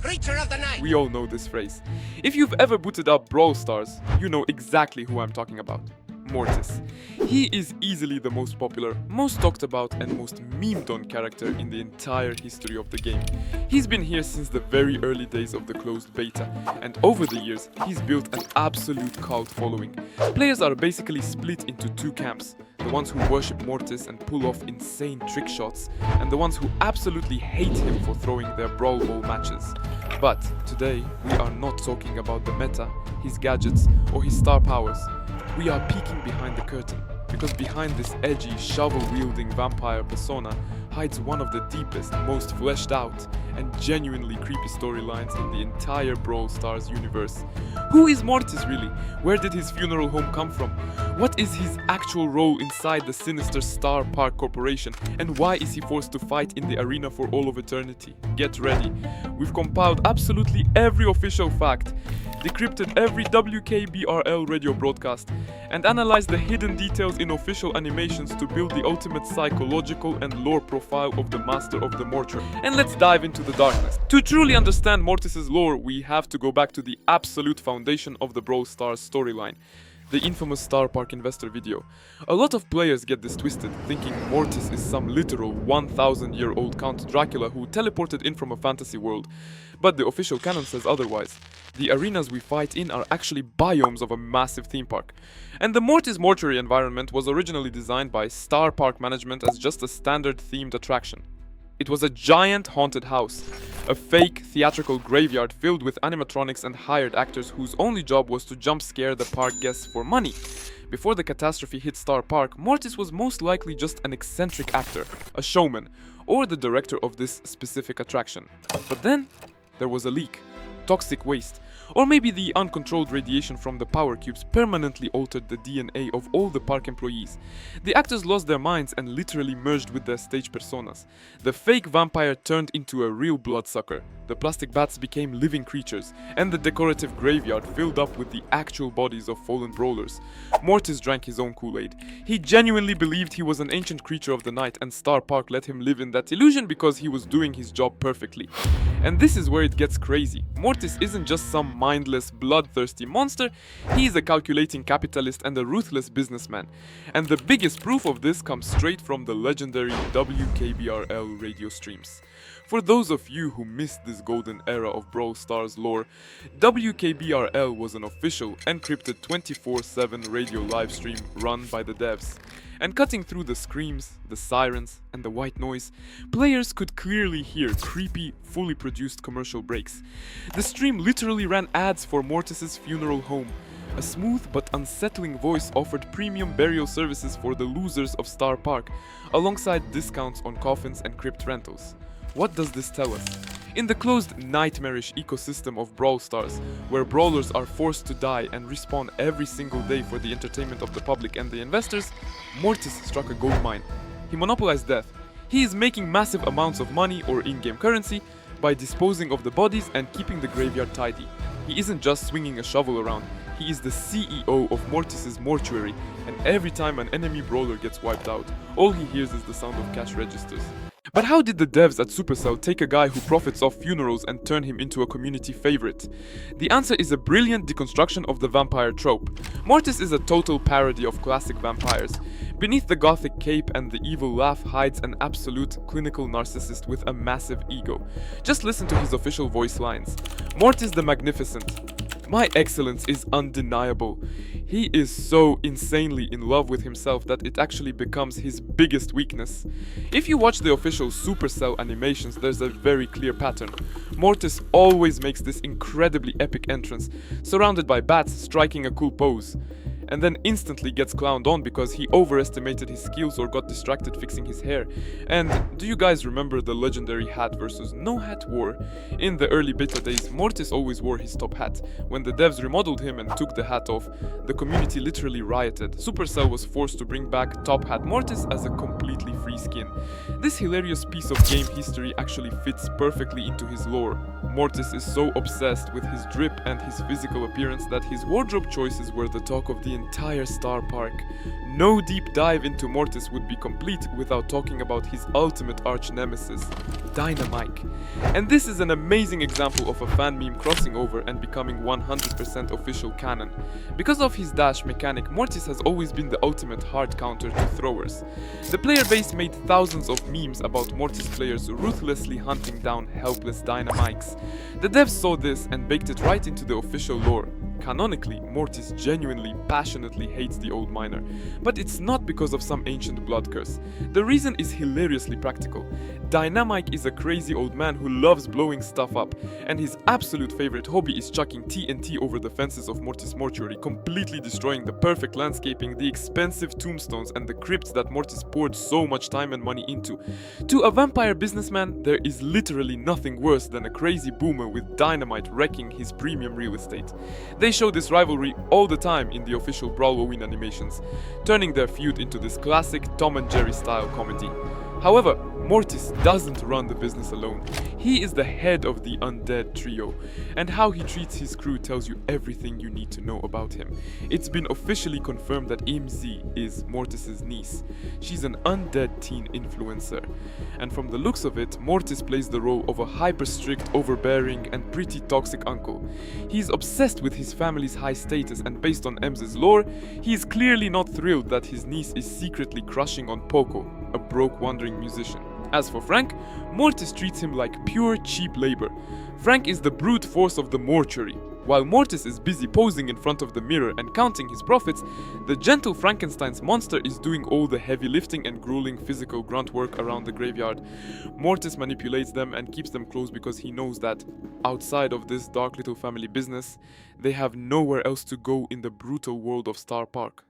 creature of the night! We all know this phrase. If you've ever booted up Brawl Stars, you know exactly who I'm talking about. Mortis. He is easily the most popular, most talked about and most memed on character in the entire history of the game. He's been here since the very early days of the closed beta, and over the years he's built an absolute cult following. Players are basically split into two camps, the ones who worship Mortis and pull off insane trick shots, and the ones who absolutely hate him for throwing their Brawl Ball matches. But today we are not talking about the meta, his gadgets or his star powers. We are peeking behind the curtain, because behind this edgy, shovel-wielding vampire persona hides one of the deepest, most fleshed out, and genuinely creepy storylines in the entire Brawl Stars universe. Who is Mortis really? Where did his funeral home come from? What is his actual role inside the sinister Starr Park corporation? And why is he forced to fight in the arena for all of eternity? Get ready. We've compiled absolutely every official fact, decrypted every WKBRL radio broadcast, and analyzed the hidden details in official animations to build the ultimate psychological and lore profile of the master of the Mortuary. And let's dive into the darkness. To truly understand Mortis' lore, we have to go back to the absolute foundation of the Brawl Stars storyline. The infamous Starr Park investor video. A lot of players get this twisted, thinking Mortis is some literal 1000-year-old Count Dracula who teleported in from a fantasy world. But the official canon says otherwise. The arenas we fight in are actually biomes of a massive theme park. And the Mortis Mortuary environment was originally designed by Starr Park management as just a standard themed attraction. It was a giant haunted house, a fake theatrical graveyard filled with animatronics and hired actors whose only job was to jump scare the park guests for money. Before the catastrophe hit Starr Park, Mortis was most likely just an eccentric actor, a showman, or the director of this specific attraction. But then, there was a leak. Toxic waste, or maybe the uncontrolled radiation from the power cubes permanently altered the DNA of all the park employees. The actors lost their minds and literally merged with their stage personas. The fake vampire turned into a real bloodsucker. The plastic bats became living creatures, and the decorative graveyard filled up with the actual bodies of fallen brawlers. Mortis drank his own Kool-Aid. He genuinely believed he was an ancient creature of the night, and Starr Park let him live in that illusion because he was doing his job perfectly. And this is where it gets crazy. Mortis isn't just some mindless, bloodthirsty monster, he is a calculating capitalist and a ruthless businessman. And the biggest proof of this comes straight from the legendary WKBRL radio streams. For those of you who missed this golden era of Brawl Stars lore, WKBRL was an official, encrypted 24/7 radio livestream run by the devs. And cutting through the screams, the sirens, and the white noise, players could clearly hear creepy, fully produced commercial breaks. The stream literally ran ads for Mortis' funeral home. A smooth but unsettling voice offered premium burial services for the losers of Starr Park, alongside discounts on coffins and crypt rentals. What does this tell us? In the closed, nightmarish ecosystem of Brawl Stars, where brawlers are forced to die and respawn every single day for the entertainment of the public and the investors, Mortis struck a gold mine. He monopolized death. He is making massive amounts of money or in-game currency by disposing of the bodies and keeping the graveyard tidy. He isn't just swinging a shovel around, he is the CEO of Mortis' Mortuary, and every time an enemy brawler gets wiped out, all he hears is the sound of cash registers. But how did the devs at Supercell take a guy who profits off funerals and turn him into a community favorite? The answer is a brilliant deconstruction of the vampire trope. Mortis is a total parody of classic vampires. Beneath the gothic cape and the evil laugh hides an absolute clinical narcissist with a massive ego. Just listen to his official voice lines. Mortis the Magnificent. My excellence is undeniable. He is so insanely in love with himself that it actually becomes his biggest weakness. If you watch the official Supercell animations, there's a very clear pattern. Mortis always makes this incredibly epic entrance, surrounded by bats striking a cool pose, and then instantly gets clowned on because he overestimated his skills or got distracted fixing his hair. And do you guys remember the legendary hat versus no hat war? In the early beta days, Mortis always wore his top hat. When the devs remodeled him and took the hat off, the community literally rioted. Supercell was forced to bring back Top Hat Mortis as a completely free skin. This hilarious piece of game history actually fits perfectly into his lore. Mortis is so obsessed with his drip and his physical appearance that his wardrobe choices were the talk of the entire Starr Park. No deep dive into Mortis would be complete without talking about his ultimate arch nemesis, Dynamike. And this is an amazing example of a fan meme crossing over and becoming 100% official canon. Because of his dash mechanic, Mortis has always been the ultimate hard counter to throwers. The player base made thousands of memes about Mortis players ruthlessly hunting down helpless Dynamikes. The devs saw this and baked it right into the official lore. Canonically, Mortis genuinely, passionately hates the old miner, but it's not because of some ancient blood curse. The reason is hilariously practical. Dynamike is a crazy old man who loves blowing stuff up, and his absolute favorite hobby is chucking TNT over the fences of Mortis' Mortuary, completely destroying the perfect landscaping, the expensive tombstones, and the crypts that Mortis poured so much time and money into. To a vampire businessman, there is literally nothing worse than a crazy boomer with dynamite wrecking his premium real estate. They show this rivalry all the time in the official Brawler animations, turning their feud into this classic Tom and Jerry style comedy. However, Mortis doesn't run the business alone. He is the head of the Undead Trio, and how he treats his crew tells you everything you need to know about him. It's been officially confirmed that Emz is Mortis' niece. She's an undead teen influencer, and from the looks of it, Mortis plays the role of a hyper-strict, overbearing, and pretty toxic uncle. He's obsessed with his family's high status, and based on Emz's lore, he is clearly not thrilled that his niece is secretly crushing on Poco, a broke wandering musician. As for Frank, Mortis treats him like pure cheap labor. Frank is the brute force of the Mortuary. While Mortis is busy posing in front of the mirror and counting his profits, the gentle Frankenstein's monster is doing all the heavy lifting and grueling physical grunt work around the graveyard. Mortis manipulates them and keeps them close because he knows that, outside of this dark little family business, they have nowhere else to go in the brutal world of Starr Park.